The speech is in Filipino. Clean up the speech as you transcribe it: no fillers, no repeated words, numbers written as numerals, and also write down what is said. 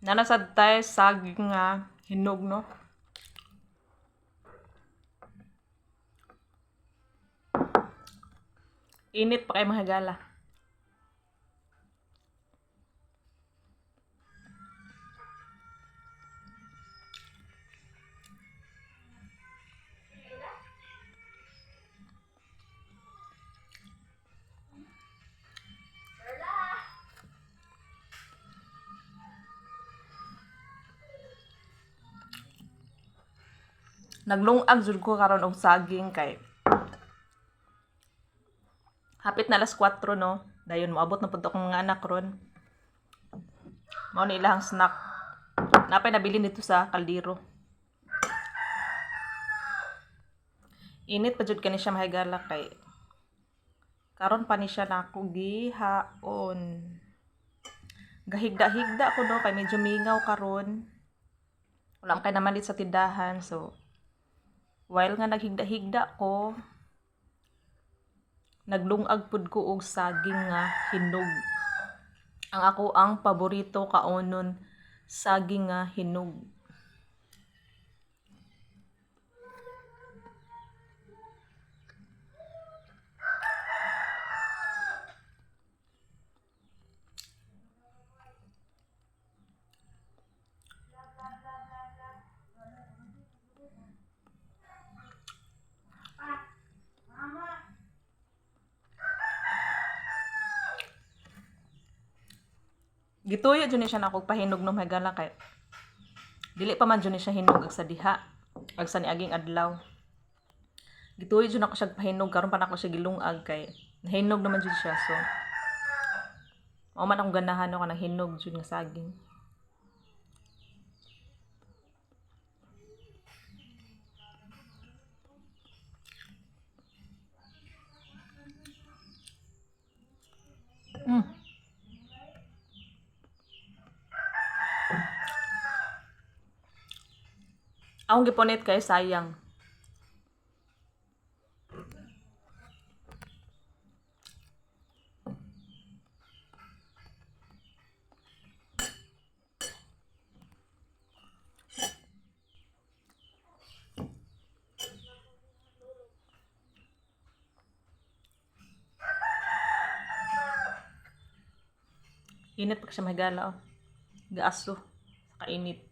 Nanasad tayo saging nga hinog, no? Init pa kay mga gala. Naglungag jud ko karon og saging kay hapit na alas 4, no? Dayon moabot na pud akong mga anak ron. Mao ni ilang snack. Napay nabili nito sa kaldero. Init pa jud kani siya mahigala kay karon pa ni siya nako gihaon. Gahigda-higda ko, no, kay medyo mingaw karon. Wala kay naman sa tindahan, so while nga naghigda-higda ko, naglungag pud ko og saging nga hinog. Ang ako ang paborito kaonon saging nga hinog. Gituyo jud ni siya nako pahinog no mahigala kay dili pa man jud ni siya hinog ag sa diha ag sa niaging adlaw. Gituyo jud ako siya pahinog karon pa nako siya gilungag kay nahinog naman jud siya, so mao man akong ganahan no kanang hinog jud nga saging. Akong gipunit kay sayang. Init pa siya mahigala, oh. Gaaso sa kainit.